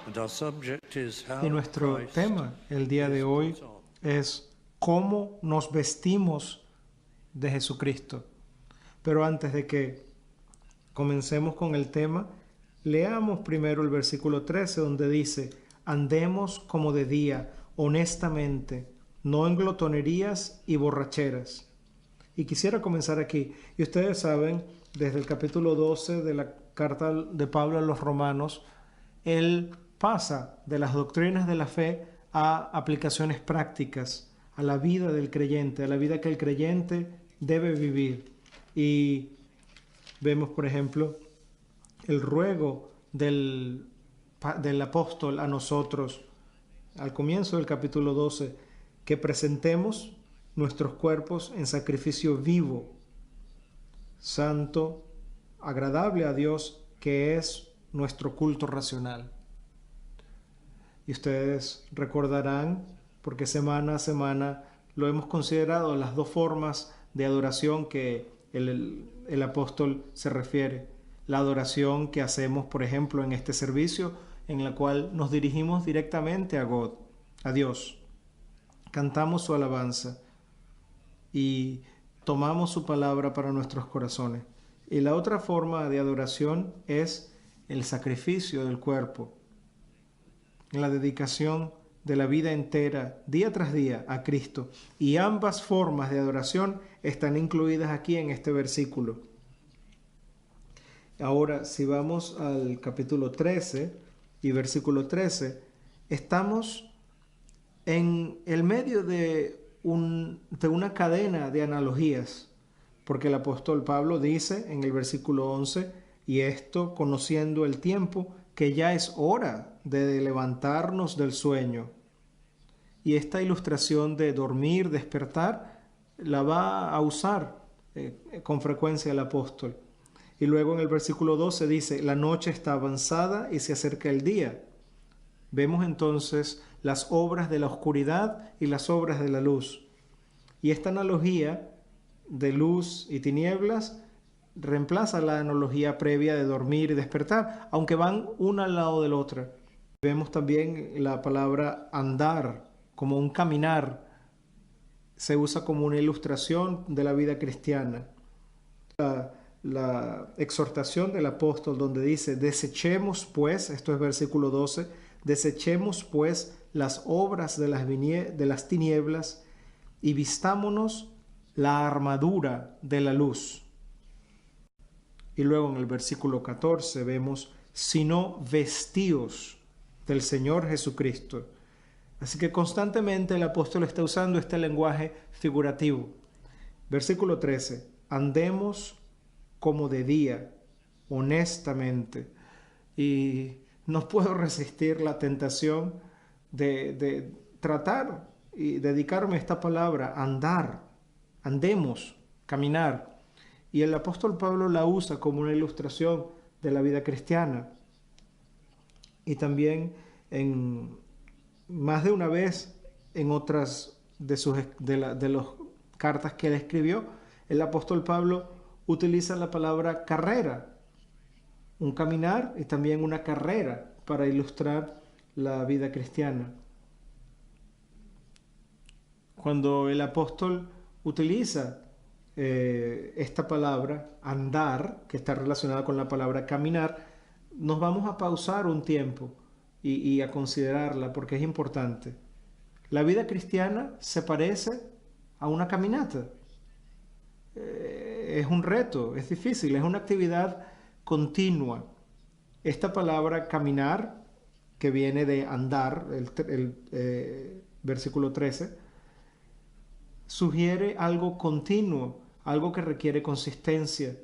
Y nuestro tema el día de hoy es cómo nos vestimos de Jesucristo. Pero antes de que comencemos con el tema, leamos primero el versículo 13 donde dice: andemos como de día, honestamente, no en glotonerías y borracheras. Y quisiera comenzar aquí. Y ustedes saben, desde el capítulo 12 de la carta de Pablo a los Romanos, él pasa de las doctrinas de la fe a aplicaciones prácticas, a la vida del creyente, a la vida que el creyente debe vivir. Y vemos, por ejemplo, el ruego del apóstol a nosotros, al comienzo del capítulo 12, que presentemos nuestros cuerpos en sacrificio vivo, santo, agradable a Dios, que es nuestro culto racional. Y ustedes recordarán, porque semana a semana lo hemos considerado, las dos formas de adoración que el apóstol se refiere. La adoración que hacemos, por ejemplo, en este servicio, en la cual nos dirigimos directamente a Dios. Cantamos su alabanza y tomamos su palabra para nuestros corazones. Y la otra forma de adoración es el sacrificio del cuerpo, la dedicación de la vida entera, día tras día, a Cristo. Y ambas formas de adoración están incluidas aquí en este versículo. Ahora, si vamos al capítulo 13 y versículo 13, estamos en el medio de una cadena de analogías, porque el apóstol Pablo dice en el versículo 11: y esto conociendo el tiempo, que ya es hora de levantarnos del sueño. Y esta ilustración de dormir, despertar, la va a usar con frecuencia el apóstol. Y luego en el versículo 12 dice: la noche está avanzada y se acerca el día. Vemos entonces las obras de la oscuridad y las obras de la luz. Y esta analogía de luz y tinieblas reemplaza la analogía previa de dormir y despertar, aunque van una al lado de la otra. Vemos también la palabra andar como un caminar. Se usa como una ilustración de la vida cristiana. La exhortación del apóstol donde dice: desechemos pues, esto es versículo 12, desechemos pues las obras de las tinieblas y vistámonos la armadura de la luz. Y luego en el versículo 14 vemos: sino vestíos del Señor Jesucristo. Así que constantemente el apóstol está usando este lenguaje figurativo. Versículo 13: andemos como de día, honestamente. Y no puedo resistir la tentación de tratar y dedicarme a esta palabra, andar, andemos, caminar. Y el apóstol Pablo la usa como una ilustración de la vida cristiana. Y también más de una vez en otras de las cartas que él escribió, el apóstol Pablo utiliza la palabra carrera, un caminar y también una carrera para ilustrar la vida cristiana. Cuando el apóstol utiliza esta palabra, andar, que está relacionada con la palabra caminar, nos vamos a pausar un tiempo y a considerarla porque es importante. La vida cristiana se parece a una caminata. Es un reto, es difícil, es una actividad continua. Esta palabra caminar, que viene de andar, el versículo 13, sugiere algo continuo, algo que requiere consistencia,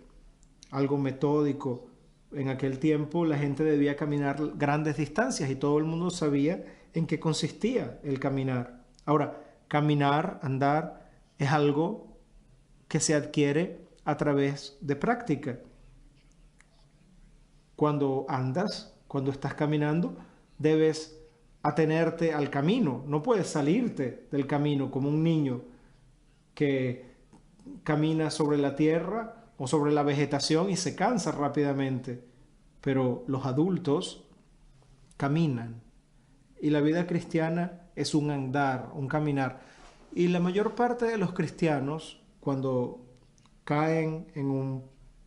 algo metódico. En aquel tiempo la gente debía caminar grandes distancias y todo el mundo sabía en qué consistía el caminar. Ahora, caminar, andar, es algo que se adquiere a través de práctica. Cuando andas, cuando estás caminando, debes atenerte al camino. No puedes salirte del camino como un niño que camina sobre la tierra o sobre la vegetación y se cansa rápidamente. Pero los adultos caminan. Y la vida cristiana es un andar, un caminar. Y la mayor parte de los cristianos, cuando caen en un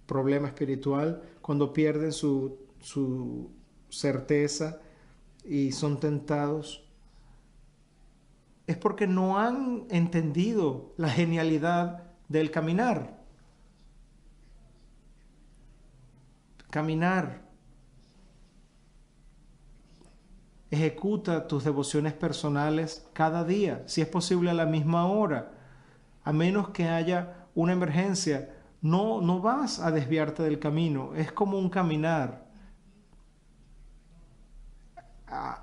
problema espiritual, cuando pierden su certeza y son tentados, es porque no han entendido la genialidad del caminar. Caminar. Ejecuta tus devociones personales cada día, si es posible a la misma hora. A menos que haya una emergencia, no vas a desviarte del camino. Es como un caminar.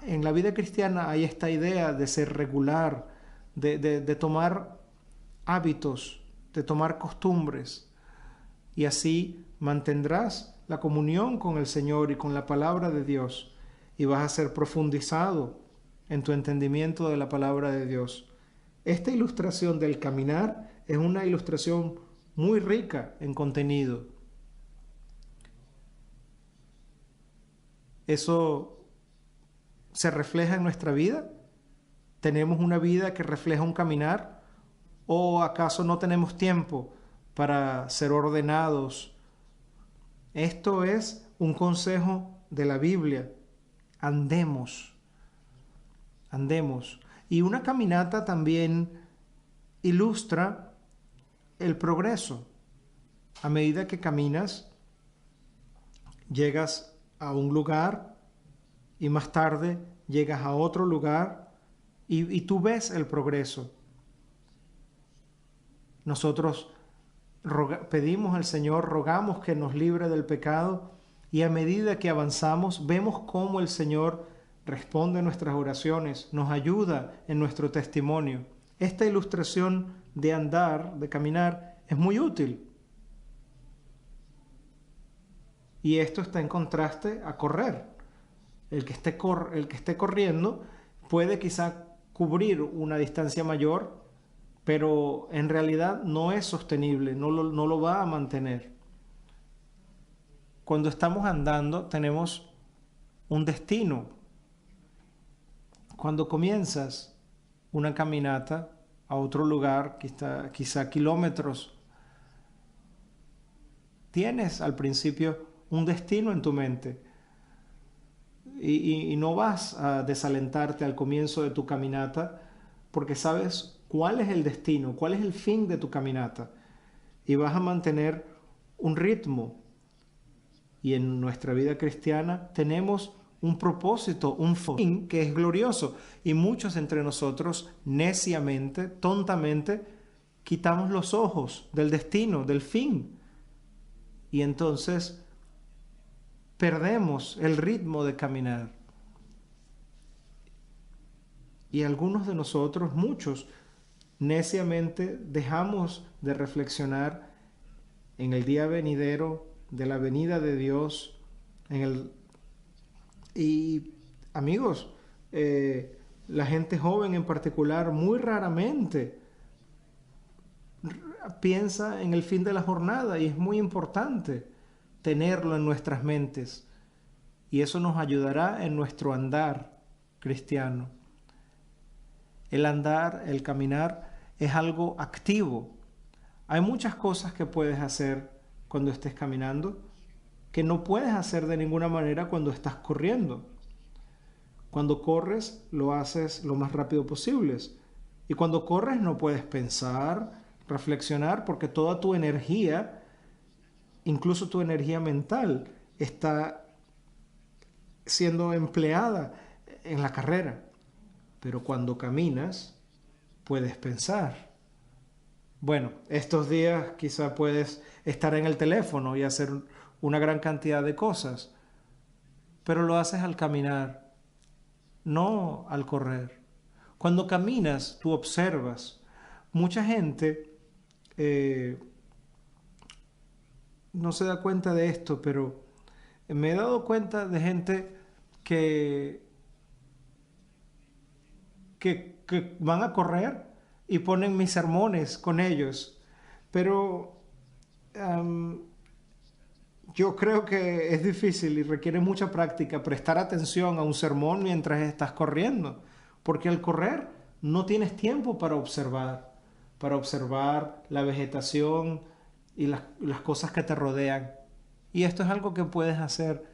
En la vida cristiana hay esta idea de ser regular, de tomar hábitos, de tomar costumbres. Y así mantendrás la comunión con el Señor y con la palabra de Dios. Y vas a ser profundizado en tu entendimiento de la palabra de Dios. Esta ilustración del caminar es una ilustración muy rica en contenido. Eso se refleja en nuestra vida. ¿Tenemos una vida que refleja un caminar? ¿O acaso no tenemos tiempo para ser ordenados? Esto es un consejo de la Biblia. Andemos. Y una caminata también ilustra el progreso. A medida que caminas, llegas a un lugar y más tarde llegas a otro lugar y tú ves el progreso. Nosotros pedimos al Señor, rogamos que nos libre del pecado y a medida que avanzamos vemos cómo el Señor responde a nuestras oraciones, nos ayuda en nuestro testimonio. Esta ilustración de andar, de caminar, es muy útil. Y esto está en contraste a correr. El que esté corriendo puede quizá cubrir una distancia mayor, pero en realidad no es sostenible, no lo va a mantener. Cuando estamos andando tenemos un destino. Cuando comienzas una caminata a otro lugar, quizá kilómetros, tienes al principio un destino en tu mente y no vas a desalentarte al comienzo de tu caminata porque sabes cuál es el destino, cuál es el fin de tu caminata y vas a mantener un ritmo. Y en nuestra vida cristiana tenemos un propósito, un fin que es glorioso. Y muchos entre nosotros, neciamente, tontamente, quitamos los ojos del destino, del fin. Y entonces perdemos el ritmo de caminar. Y algunos de nosotros, muchos, neciamente dejamos de reflexionar en el día venidero de la venida de Dios. Y amigos, la gente joven en particular muy raramente piensa en el fin de la jornada y es muy importante tenerlo en nuestras mentes y eso nos ayudará en nuestro andar cristiano. El andar, el caminar es algo activo. Hay muchas cosas que puedes hacer cuando estés caminando que no puedes hacer de ninguna manera cuando estás corriendo. Cuando corres lo haces lo más rápido posible y cuando corres no puedes pensar, reflexionar porque toda tu energía, incluso tu energía mental, está siendo empleada en la carrera. Pero cuando caminas puedes pensar. Bueno, estos días quizá puedes estar en el teléfono y hacer una gran cantidad de cosas, pero lo haces al caminar, no al correr. Cuando caminas, tú observas. Mucha gente no se da cuenta de esto, pero me he dado cuenta de gente que van a correr y ponen mis sermones con ellos, pero Yo creo que es difícil y requiere mucha práctica prestar atención a un sermón mientras estás corriendo, porque al correr no tienes tiempo para observar la vegetación y las cosas que te rodean. Y esto es algo que puedes hacer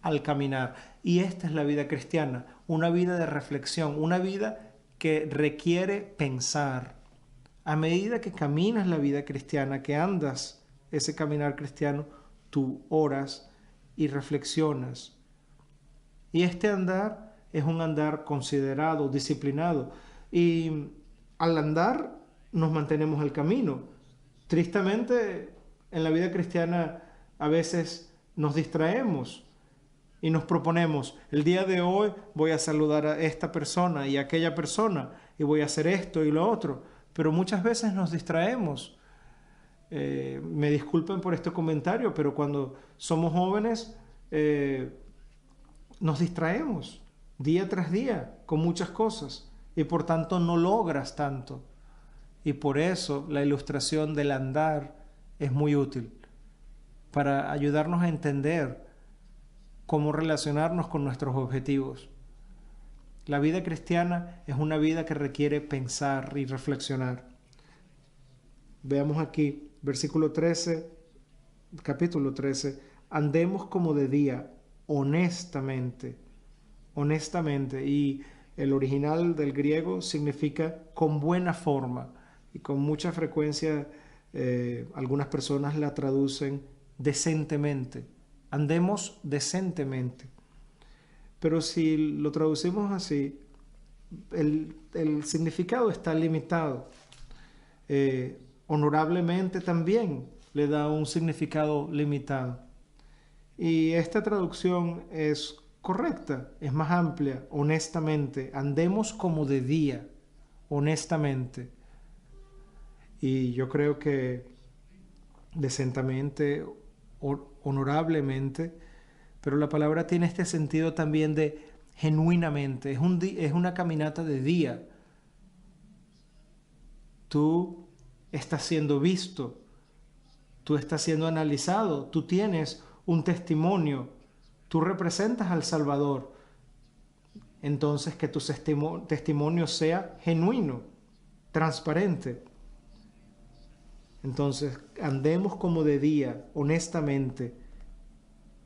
al caminar. Y esta es la vida cristiana, una vida de reflexión, una vida que requiere pensar. A medida que caminas la vida cristiana, que andas ese caminar cristiano, tú oras y reflexionas. Y este andar es un andar considerado, disciplinado. Y al andar nos mantenemos el camino. Tristemente, en la vida cristiana a veces nos distraemos y nos proponemos, el día de hoy voy a saludar a esta persona y a aquella persona y voy a hacer esto y lo otro, pero muchas veces nos distraemos. Me disculpen por este comentario, pero cuando somos jóvenes nos distraemos día tras día con muchas cosas y por tanto no logras tanto. Y por eso la ilustración del andar es muy útil para ayudarnos a entender cómo relacionarnos con nuestros objetivos. La vida cristiana es una vida que requiere pensar y reflexionar. Veamos aquí, versículo 13, capítulo 13. Andemos como de día, honestamente. Honestamente. Y el original del griego significa con buena forma. Y con mucha frecuencia algunas personas la traducen decentemente. Andemos decentemente. Pero si lo traducimos así, el significado está limitado. Honorablemente también le da un significado limitado. Y esta traducción es correcta, es más amplia, honestamente. Andemos como de día, honestamente. Y yo creo que decentemente, honorablemente, pero la palabra tiene este sentido también de genuinamente. Es una caminata de día. Tú estás siendo visto, tú estás siendo analizado, tú tienes un testimonio, tú representas al Salvador. Entonces que tu testimonio sea genuino, transparente. Entonces andemos como de día, honestamente,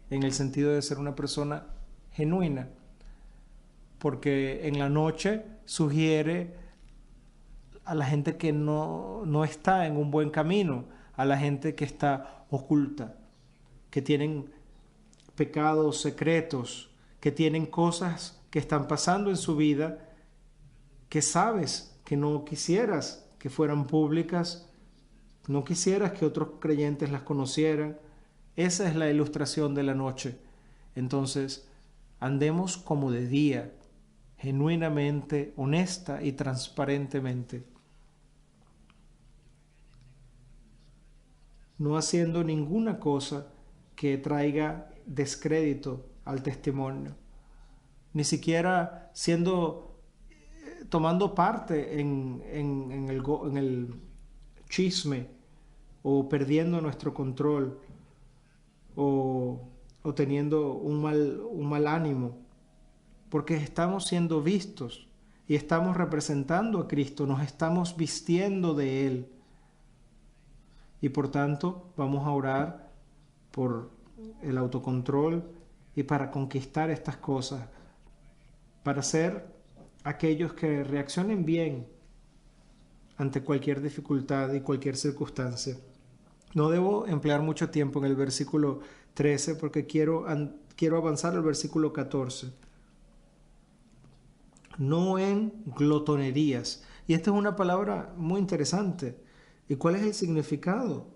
en el sentido de ser una persona genuina, porque en la noche sugiere a la gente que no está en un buen camino, a la gente que está oculta, que tienen pecados secretos, que tienen cosas que están pasando en su vida, que sabes que no quisieras que fueran públicas, no quisieras que otros creyentes las conocieran. Esa es la ilustración de la noche. Entonces, andemos como de día, genuinamente, honesta y transparentemente, no haciendo ninguna cosa que traiga descrédito al testimonio, ni siquiera tomando parte en el chisme, o perdiendo nuestro control, o teniendo un mal ánimo, porque estamos siendo vistos y estamos representando a Cristo, nos estamos vistiendo de Él. Y por tanto vamos a orar por el autocontrol y para conquistar estas cosas, para ser aquellos que reaccionen bien ante cualquier dificultad y cualquier circunstancia. No debo emplear mucho tiempo en el versículo 13 porque quiero avanzar al versículo 14. No en glotonerías. Y esta es una palabra muy interesante. ¿Y cuál es el significado?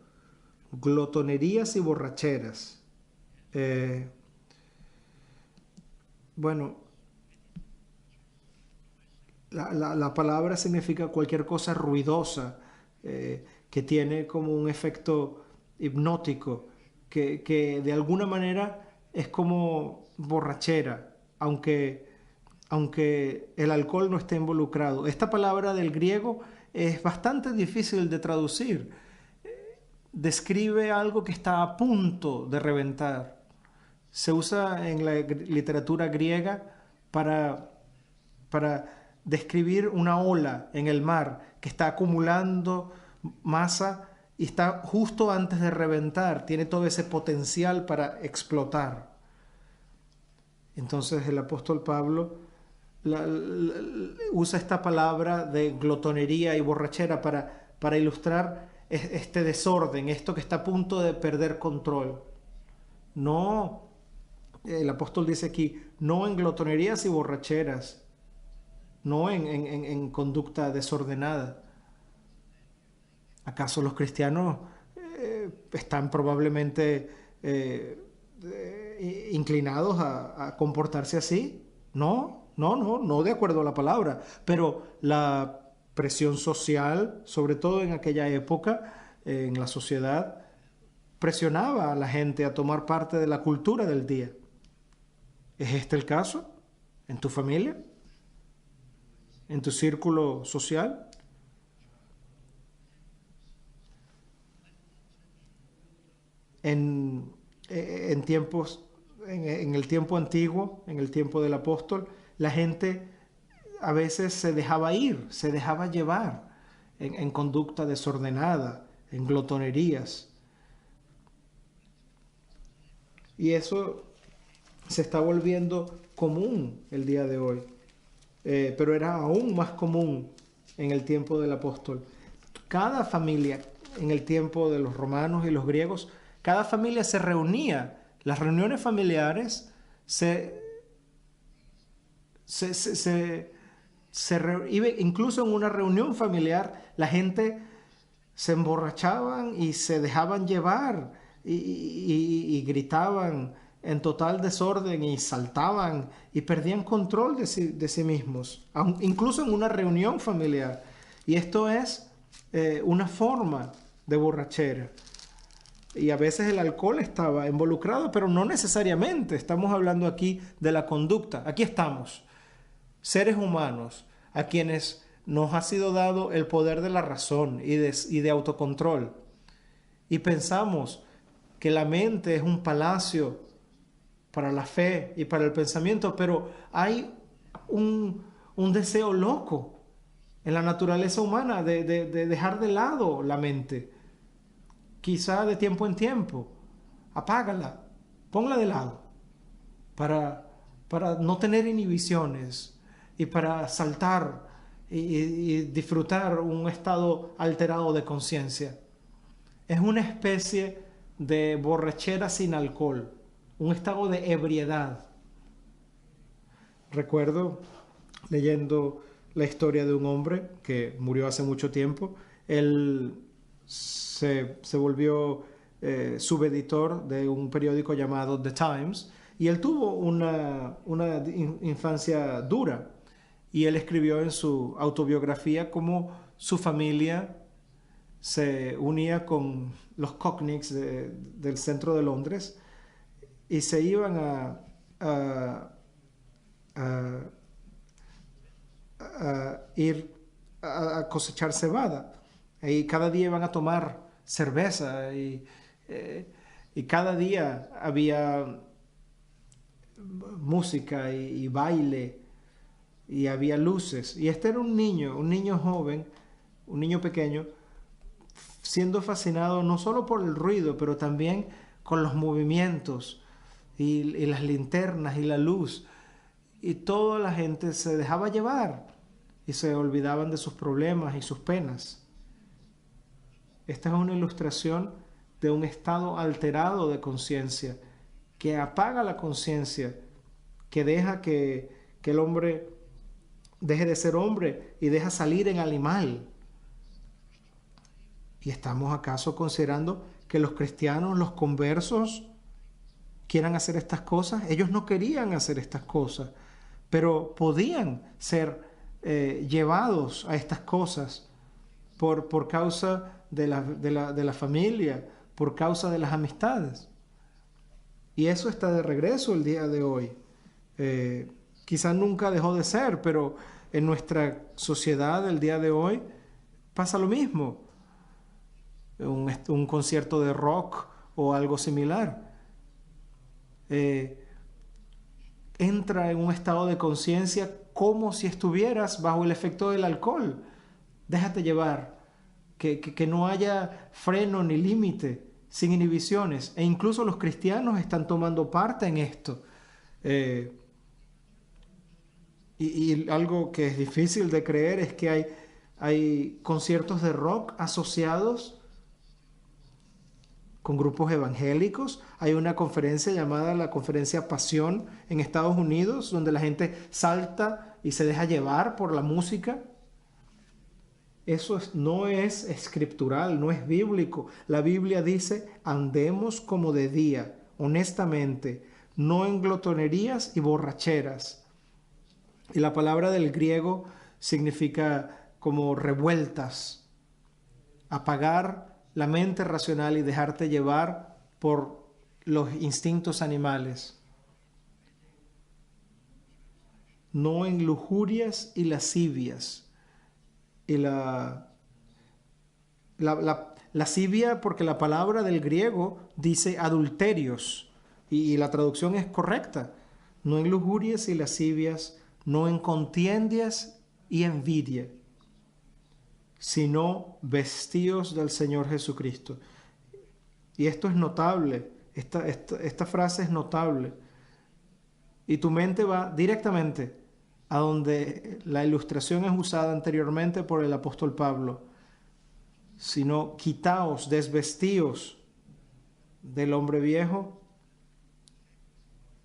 Glotonerías y borracheras. Bueno, la palabra significa cualquier cosa ruidosa, que tiene como un efecto hipnótico, que de alguna manera es como borrachera, aunque el alcohol no esté involucrado. Esta palabra del griego es bastante difícil de traducir. describe algo que está a punto de reventar. Se usa en la literatura griega para describir una ola en el mar que está acumulando masa y está justo antes de reventar, tiene todo ese potencial para explotar. Entonces el apóstol Pablo usa esta palabra de glotonería y borrachera para ilustrar este desorden, esto que está a punto de perder control. No, el apóstol dice aquí, no en glotonerías y borracheras, no en conducta desordenada. ¿Acaso los cristianos están probablemente inclinados a comportarse así? No de acuerdo a la palabra, pero la presión social, sobre todo en aquella época, en la sociedad, presionaba a la gente a tomar parte de la cultura del día. ¿Es este el caso? ¿En tu familia? ¿En tu círculo social? En tiempos, en el tiempo antiguo, en el tiempo del apóstol, la gente a veces se dejaba ir, se dejaba llevar en conducta desordenada, en glotonerías. Y eso se está volviendo común el día de hoy. Pero era aún más común en el tiempo del apóstol. Cada familia, en el tiempo de los romanos y los griegos, cada familia se reunía. Las reuniones familiares incluso en una reunión familiar, la gente se emborrachaban y se dejaban llevar y gritaban en total desorden y saltaban y perdían control de sí mismos, incluso en una reunión familiar. Y esto es una forma de borrachera. Y a veces el alcohol estaba involucrado, pero no necesariamente. Estamos hablando aquí de la conducta. Aquí estamos, seres humanos, a quienes nos ha sido dado el poder de la razón y de autocontrol. Y pensamos que la mente es un palacio para la fe y para el pensamiento, pero hay un deseo loco en la naturaleza humana de dejar de lado la mente. Quizá de tiempo en tiempo, apágala, ponla de lado, para no tener inhibiciones y para saltar y disfrutar un estado alterado de conciencia. Es una especie de borrachera sin alcohol, un estado de ebriedad. Recuerdo leyendo la historia de un hombre que murió hace mucho tiempo. Él se volvió subeditor de un periódico llamado The Times y él tuvo una infancia dura, y él escribió en su autobiografía cómo su familia se unía con los Cockneys del centro de Londres y se iban a ir a cosechar cebada. Y cada día iban a tomar cerveza y cada día había música y baile y había luces. Y este era un niño joven, un niño pequeño, siendo fascinado no solo por el ruido, pero también con los movimientos y las linternas y la luz. Y toda la gente se dejaba llevar y se olvidaban de sus problemas y sus penas. Esta es una ilustración de un estado alterado de conciencia, que apaga la conciencia, que deja que el hombre deje de ser hombre y deja salir en animal. ¿Y estamos acaso considerando que los cristianos, los conversos, quieran hacer estas cosas? Ellos no querían hacer estas cosas, pero podían ser llevados a estas cosas por causa de la familia, por causa de las amistades. Y eso está de regreso el día de hoy. Quizás nunca dejó de ser, pero en nuestra sociedad el día de hoy pasa lo mismo. un concierto de rock o algo similar. Entra en un estado de conciencia como si estuvieras bajo el efecto del alcohol. Déjate llevar, que no haya freno ni límite, sin inhibiciones. E incluso los cristianos están tomando parte en esto. Y algo que es difícil de creer es que hay conciertos de rock asociados con grupos evangélicos. Hay una conferencia llamada la Conferencia Pasión en Estados Unidos, donde la gente salta y se deja llevar por la música. Eso no es escritural, no es bíblico. La Biblia dice, andemos como de día, honestamente, no en glotonerías y borracheras. Y la palabra del griego significa como revueltas, apagar la mente racional y dejarte llevar por los instintos animales. No en lujurias y lascivias. Y lascivia, porque la palabra del griego dice adulterios, y la traducción es correcta. No en lujurias y lascivias, no en contiendas y envidia, sino vestíos del Señor Jesucristo. Y esto es notable, esta frase es notable. Y tu mente va directamente a donde la ilustración es usada anteriormente por el apóstol Pablo. Sino quitaos, desvestíos del hombre viejo.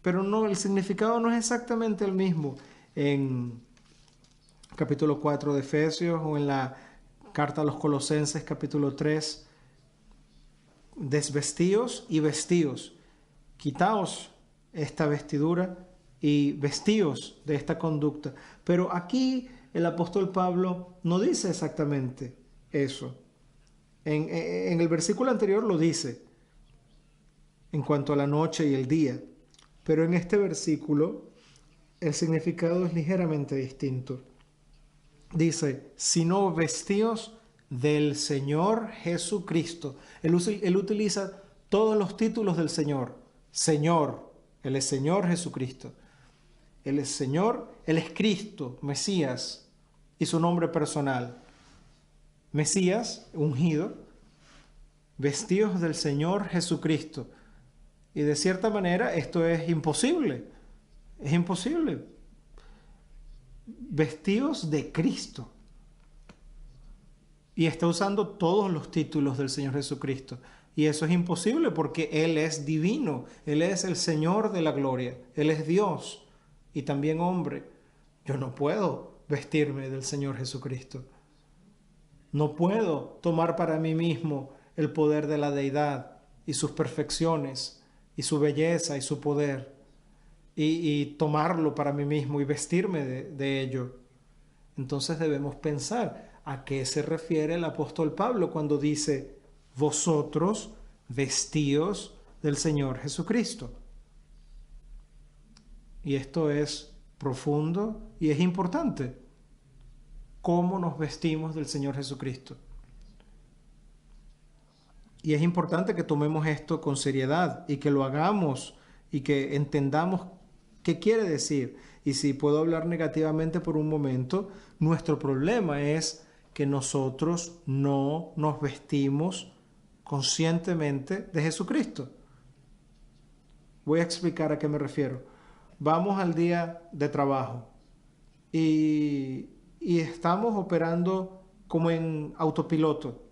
Pero no, el significado no es exactamente el mismo en capítulo 4 de Efesios o en la carta a los Colosenses capítulo 3. Desvestíos y vestíos. Quitaos esta vestidura y vestíos de esta conducta. Pero aquí el apóstol Pablo no dice exactamente eso. En el versículo anterior lo dice en cuanto a la noche y el día, pero en este versículo el significado es ligeramente distinto. Dice, sino vestíos del Señor Jesucristo. Él utiliza todos los títulos del Señor. Señor, Él es Señor Jesucristo. Él es Señor, Él es Cristo, Mesías, y su nombre personal. Mesías, ungido, vestidos del Señor Jesucristo. Y de cierta manera esto es imposible. Es imposible. Vestidos de Cristo. Y está usando todos los títulos del Señor Jesucristo. Y eso es imposible porque Él es divino. Él es el Señor de la gloria. Él es Dios y también hombre. Yo no puedo vestirme del Señor Jesucristo. No puedo tomar para mí mismo el poder de la deidad y sus perfecciones y su belleza y su poder y tomarlo para mí mismo y vestirme de ello. Entonces debemos pensar a qué se refiere el apóstol Pablo cuando dice vosotros vestíos del Señor Jesucristo. Y esto es profundo y es importante. ¿Cómo nos vestimos del Señor Jesucristo? Y es importante que tomemos esto con seriedad y que lo hagamos y que entendamos qué quiere decir. Y si puedo hablar negativamente por un momento, nuestro problema es que nosotros no nos vestimos conscientemente de Jesucristo. Voy a explicar a qué me refiero. Vamos al día de trabajo y estamos operando como en autopiloto,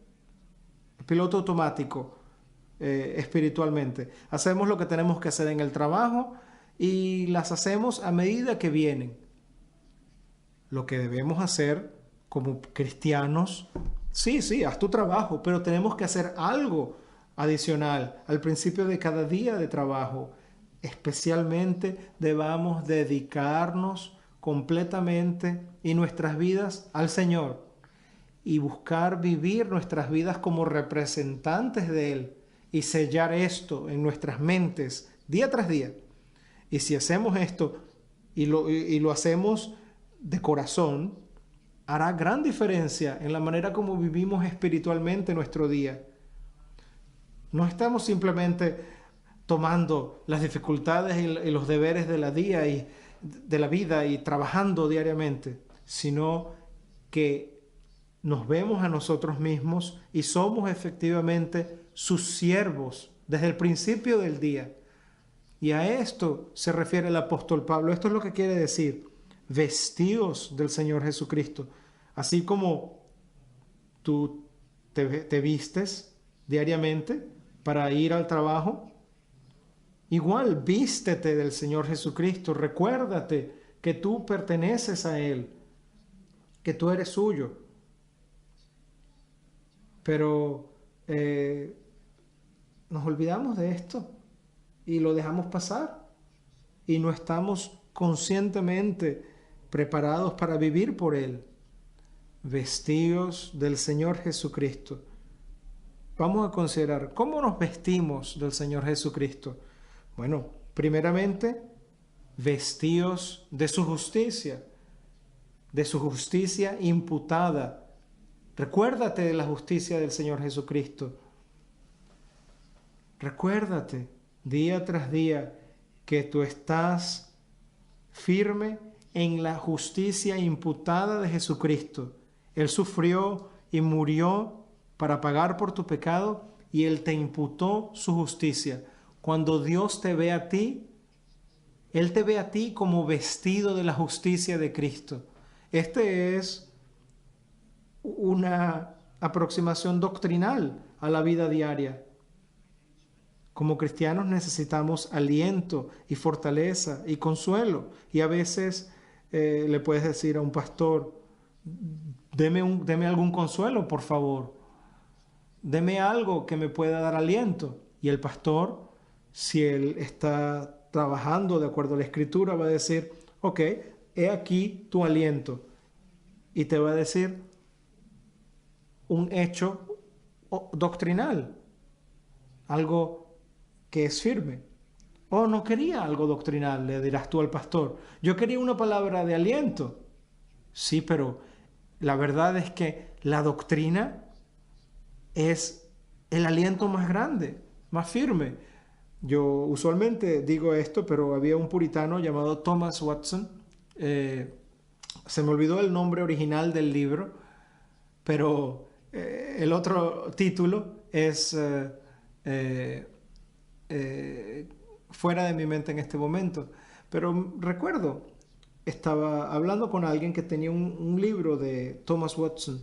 piloto automático, espiritualmente. Hacemos lo que tenemos que hacer en el trabajo y las hacemos a medida que vienen. Lo que debemos hacer como cristianos, sí, haz tu trabajo, pero tenemos que hacer algo adicional al principio de cada día de trabajo. Especialmente debamos dedicarnos completamente y nuestras vidas al Señor y buscar vivir nuestras vidas como representantes de Él y sellar esto en nuestras mentes día tras día. Y si hacemos esto y lo hacemos de corazón, hará gran diferencia en la manera como vivimos espiritualmente nuestro día. No estamos simplemente tomando las dificultades y los deberes de de la vida y trabajando diariamente, sino que nos vemos a nosotros mismos y somos efectivamente sus siervos desde el principio del día. Y a esto se refiere el apóstol Pablo. Esto es lo que quiere decir: vestíos del Señor Jesucristo. Así como tú te vistes diariamente para ir al trabajo, igual vístete del Señor Jesucristo. Recuérdate que tú perteneces a Él, que tú eres suyo. Pero nos olvidamos de esto y lo dejamos pasar y no estamos conscientemente preparados para vivir por Él. Vestidos del Señor Jesucristo. Vamos a considerar cómo nos vestimos del Señor Jesucristo. Bueno, primeramente, vestidos de su justicia imputada. Recuérdate de la justicia del Señor Jesucristo. Recuérdate día tras día que tú estás firme en la justicia imputada de Jesucristo. Él sufrió y murió para pagar por tu pecado y Él te imputó su justicia. Cuando Dios te ve a ti, Él te ve a ti como vestido de la justicia de Cristo. Este es una aproximación doctrinal a la vida diaria. Como cristianos necesitamos aliento y fortaleza y consuelo. Y a veces le puedes decir a un pastor: deme algún consuelo, por favor. Deme algo que me pueda dar aliento. Y el pastor, si él está trabajando de acuerdo a la Escritura, va a decir: ok, he aquí tu aliento. Y te va a decir un hecho doctrinal, algo que es firme. Oh, no quería algo doctrinal, le dirás tú al pastor. Yo quería una palabra de aliento. Sí, pero la verdad es que la doctrina es el aliento más grande, más firme. Yo usualmente digo esto, pero había un puritano llamado Thomas Watson. Se me olvidó el nombre original del libro, pero el otro título es fuera de mi mente en este momento. Pero recuerdo, estaba hablando con alguien que tenía un libro de Thomas Watson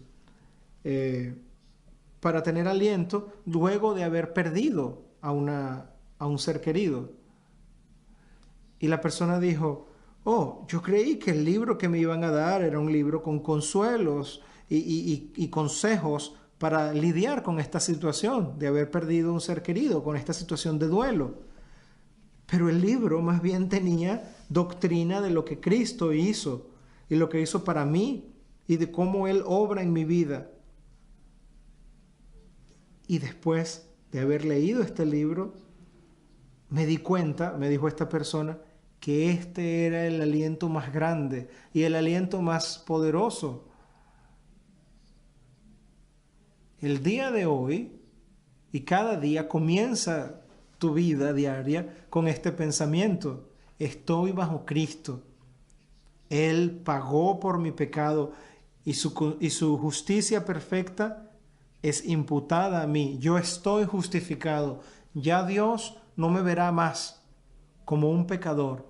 para tener aliento luego de haber perdido a un ser querido. Y la persona dijo: oh, yo creí que el libro que me iban a dar era un libro con consuelos y consejos para lidiar con esta situación de haber perdido un ser querido, con esta situación de duelo. Pero el libro más bien tenía doctrina de lo que Cristo hizo y lo que hizo para mí y de cómo Él obra en mi vida. Y después de haber leído este libro, me di cuenta, me dijo esta persona, que este era el aliento más grande y el aliento más poderoso. El día de hoy y cada día comienza tu vida diaria con este pensamiento: estoy bajo Cristo. Él pagó por mi pecado y su justicia perfecta es imputada a mí. Yo estoy justificado. Ya Dios no me verá más como un pecador,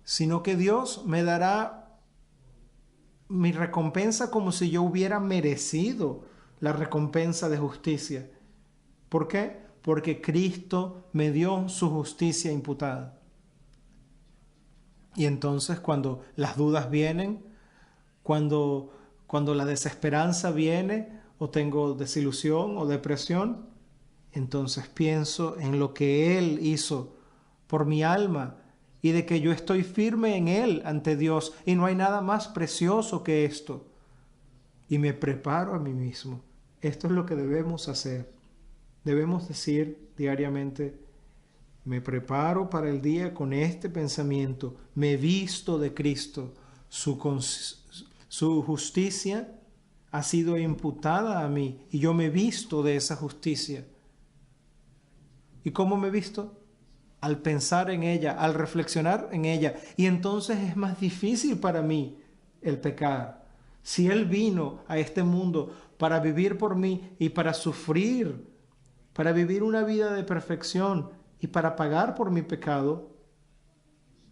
sino que Dios me dará mi recompensa como si yo hubiera merecido la recompensa de justicia. ¿Por qué? Porque Cristo me dio su justicia imputada. Y entonces cuando las dudas vienen, cuando la desesperanza viene, o tengo desilusión o depresión, entonces pienso en lo que Él hizo por mi alma y de que yo estoy firme en Él ante Dios y no hay nada más precioso que esto. Y me preparo a mí mismo. Esto es lo que debemos hacer. Debemos decir diariamente: me preparo para el día con este pensamiento, me visto de Cristo, su justicia ha sido imputada a mí y yo me visto de esa justicia. ¿Y cómo me visto? Al pensar en ella, al reflexionar en ella. Y entonces es más difícil para mí el pecar. Si Él vino a este mundo para vivir por mí y para sufrir, para vivir una vida de perfección y para pagar por mi pecado,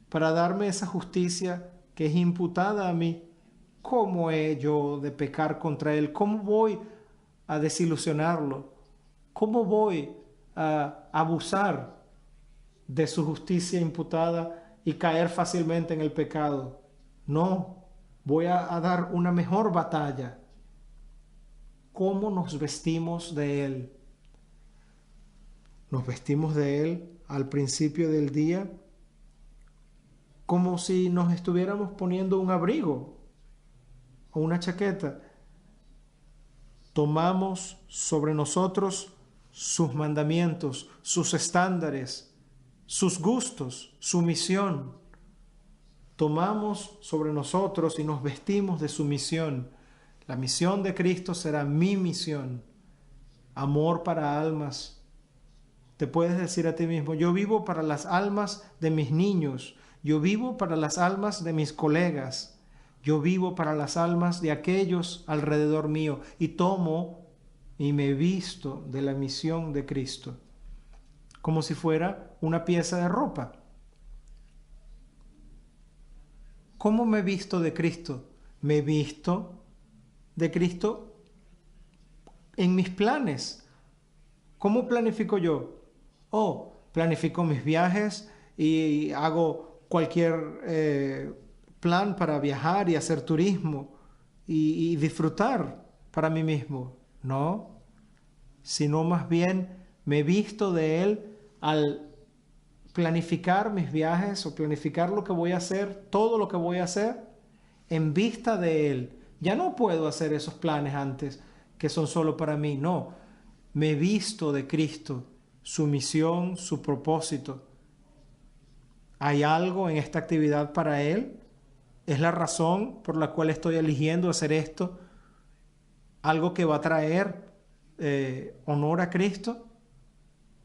para darme esa justicia que es imputada a mí, ¿cómo he yo de pecar contra Él? ¿Cómo voy a desilusionarlo? ¿Cómo voy a abusar de su justicia imputada y caer fácilmente en el pecado? No, voy a dar una mejor batalla. ¿Cómo nos vestimos de Él? Nos vestimos de Él al principio del día como si nos estuviéramos poniendo un abrigo o una chaqueta. Tomamos sobre nosotros sus mandamientos, sus estándares, sus gustos, su misión. Tomamos sobre nosotros y nos vestimos de su misión. La misión de Cristo será mi misión. Amor para almas. Te puedes decir a ti mismo, yo vivo para las almas de mis niños, yo vivo para las almas de mis colegas, yo vivo para las almas de aquellos alrededor mío y tomo y me visto de la misión de Cristo, como si fuera una pieza de ropa. ¿Cómo me visto de Cristo? Me visto de Cristo en mis planes. ¿Cómo planifico yo? Planifico mis viajes y hago cualquier plan para viajar y hacer turismo y disfrutar para mí mismo. No, sino más bien me visto de Él al planificar mis viajes o planificar lo que voy a hacer, todo lo que voy a hacer en vista de Él. Ya no puedo hacer esos planes antes que son solo para mí, no. Me visto de Cristo, su misión, su propósito. ¿Hay algo en esta actividad para Él? ¿Es la razón por la cual estoy eligiendo hacer esto? ¿Algo que va a traer honor a Cristo?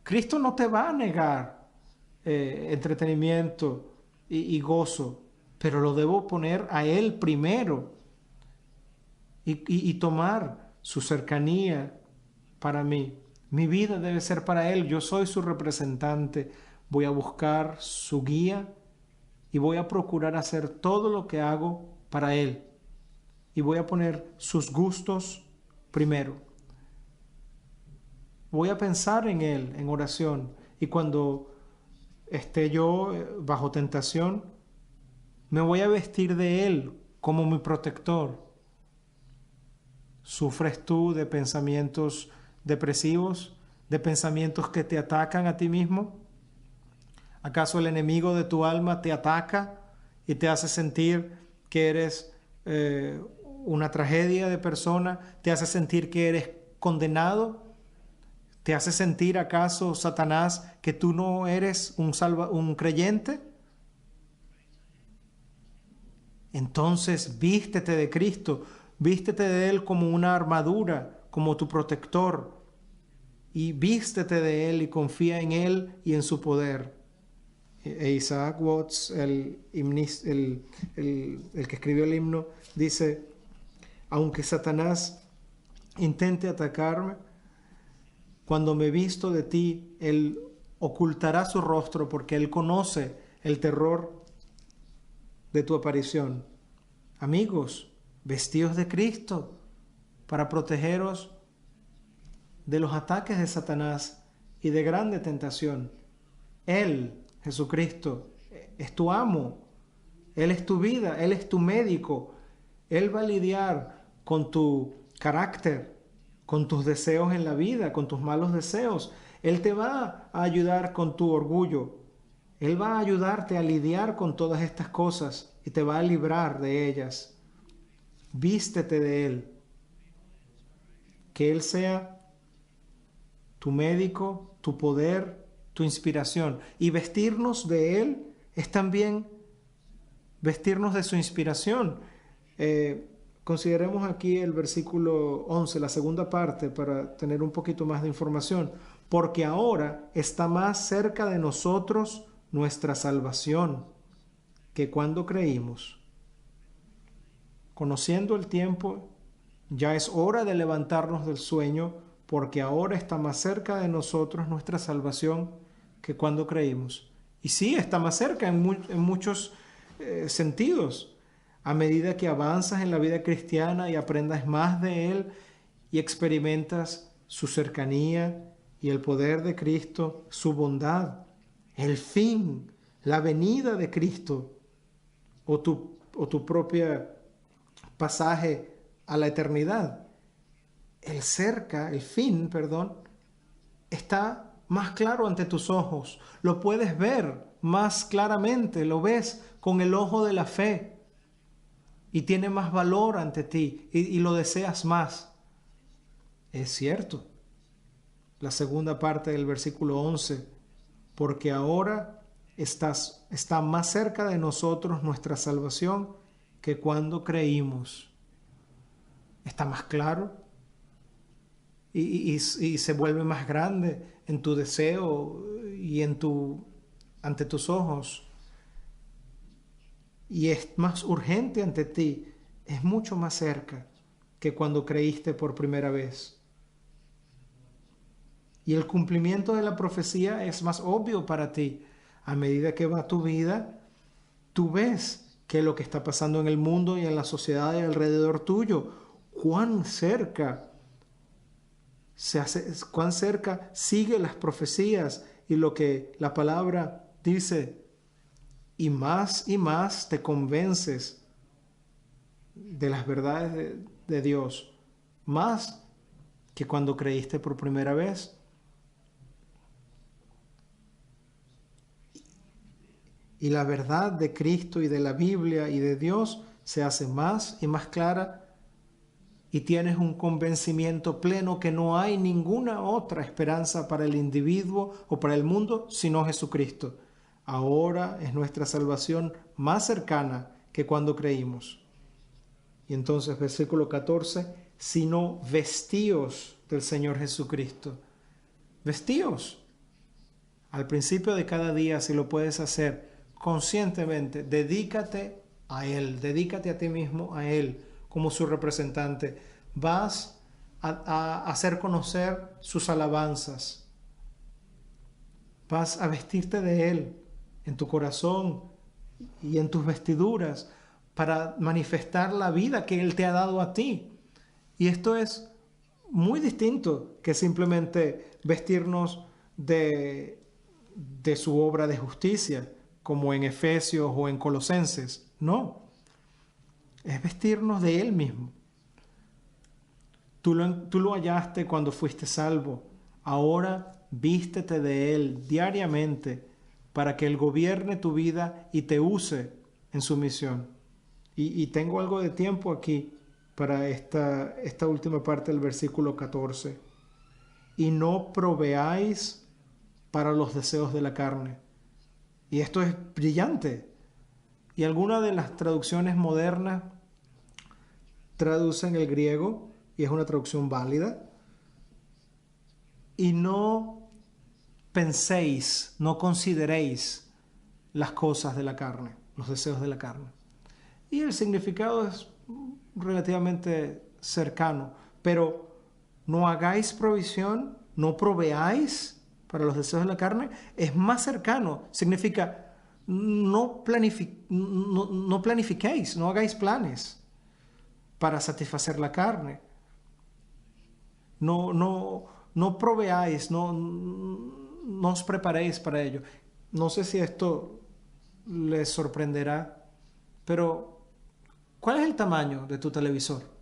Cristo no te va a negar entretenimiento y gozo, pero lo debo poner a Él primero y tomar su cercanía para mí. Mi vida debe ser para Él. Yo soy su representante. Voy a buscar su guía y voy a procurar hacer todo lo que hago para Él. Y voy a poner sus gustos primero. Voy a pensar en Él en oración. Y cuando esté yo bajo tentación, me voy a vestir de Él como mi protector. ¿Sufres tú de pensamientos depresivos, de pensamientos que te atacan a ti mismo? ¿Acaso el enemigo de tu alma te ataca y te hace sentir que eres una tragedia de persona? ¿Te hace sentir que eres condenado? ¿Te hace sentir acaso, Satanás, que tú no eres un creyente? Entonces vístete de Cristo, vístete de Él como una armadura, como tu protector, y vístete de Él y confía en Él y en su poder. Isaac Watts, el que escribió el himno, dice, aunque Satanás intente atacarme, cuando me visto de ti, Él ocultará su rostro porque Él conoce el terror de tu aparición. Amigos, vestidos de Cristo para protegeros de los ataques de Satanás y de grande tentación. Él, Jesucristo, es tu amo. Él es tu vida, Él es tu médico. Él va a lidiar con tu carácter, con tus deseos en la vida, con tus malos deseos. Él te va a ayudar con tu orgullo. Él va a ayudarte a lidiar con todas estas cosas y te va a librar de ellas. Vístete de Él. Que Él sea tu médico, tu poder, tu inspiración. Y vestirnos de Él es también vestirnos de su inspiración. consideremos aquí el versículo 11, la segunda parte, para tener un poquito más de información. Porque ahora está más cerca de nosotros nuestra salvación que cuando creímos. Conociendo el tiempo, ya es hora de levantarnos del sueño, porque ahora está más cerca de nosotros nuestra salvación que cuando creímos. Y sí, está más cerca en muchos sentidos. A medida que avanzas en la vida cristiana y aprendas más de Él y experimentas su cercanía y el poder de Cristo, su bondad, el fin, la venida de Cristo o tu propia pasaje a la eternidad. El fin, perdón, está más claro ante tus ojos. Lo puedes ver más claramente, lo ves con el ojo de la fe y tiene más valor ante ti y lo deseas más. Es cierto. La segunda parte del versículo 11, porque ahora está más cerca de nosotros nuestra salvación que cuando creímos. Está más claro y se vuelve más grande en tu deseo y ante tus ojos. Y es más urgente ante ti, es mucho más cerca que cuando creíste por primera vez. Y el cumplimiento de la profecía es más obvio para ti. A medida que va tu vida, tú ves que lo que está pasando en el mundo y en la sociedad y alrededor tuyo, cuán cerca cuán cerca sigue las profecías y lo que la palabra dice, y más te convences de las verdades de Dios, más que cuando creíste por primera vez. Y la verdad de Cristo y de la Biblia y de Dios se hace más y más clara y tienes un convencimiento pleno que no hay ninguna otra esperanza para el individuo o para el mundo sino Jesucristo. Ahora es nuestra salvación más cercana que cuando creímos. Y entonces versículo 14, sino vestíos del Señor Jesucristo. Vestíos. Al principio de cada día, si lo puedes hacer conscientemente, dedícate a Él, dedícate a ti mismo, a Él, como su representante. Vas a hacer conocer sus alabanzas. Vas a vestirte de Él en tu corazón y en tus vestiduras para manifestar la vida que Él te ha dado a ti. Y esto es muy distinto que simplemente vestirnos de su obra de justicia, como en Efesios o en Colosenses. No, es vestirnos de Él mismo. Tú lo hallaste cuando fuiste salvo. Ahora vístete de Él diariamente para que Él gobierne tu vida y te use en su misión. Y tengo algo de tiempo aquí para esta última parte del versículo 14. Y no proveáis para los deseos de la carne. Y esto es brillante. Y algunas de las traducciones modernas traducen el griego, y es una traducción válida. Y no penséis, no consideréis las cosas de la carne, los deseos de la carne. Y el significado es relativamente cercano, pero no hagáis provisión, no proveáis para los deseos de la carne, es más cercano, significa no planifiquéis, no hagáis planes para satisfacer la carne. No proveáis, no os preparéis para ello. No sé si esto les sorprenderá, pero ¿cuál es el tamaño de tu televisor?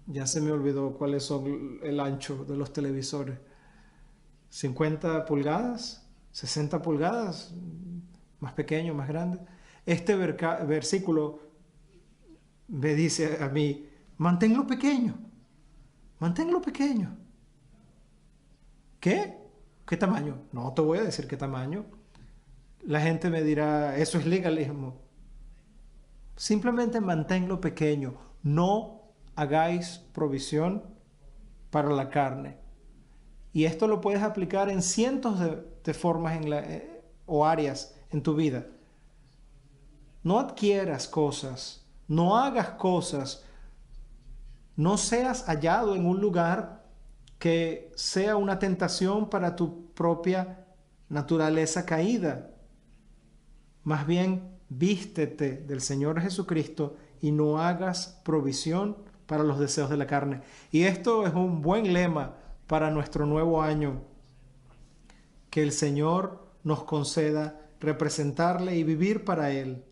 Ya se me olvidó cuáles son el ancho de los televisores. ¿50 pulgadas? ¿60 pulgadas? ¿Más pequeño, más grande? Este versículo me dice a mí, manténlo pequeño. Manténlo pequeño. ¿Qué? ¿Qué tamaño? No te voy a decir qué tamaño. La gente me dirá, eso es legalismo. Simplemente manténlo pequeño. No hagáis provisión para la carne. Y esto lo puedes aplicar en cientos de formas o áreas en tu vida. No adquieras cosas, no hagas cosas, no seas hallado en un lugar que sea una tentación para tu propia naturaleza caída. Más bien, vístete del Señor Jesucristo y no hagas provisión para los deseos de la carne. Y esto es un buen lema para nuestro nuevo año. Que el Señor nos conceda representarle y vivir para Él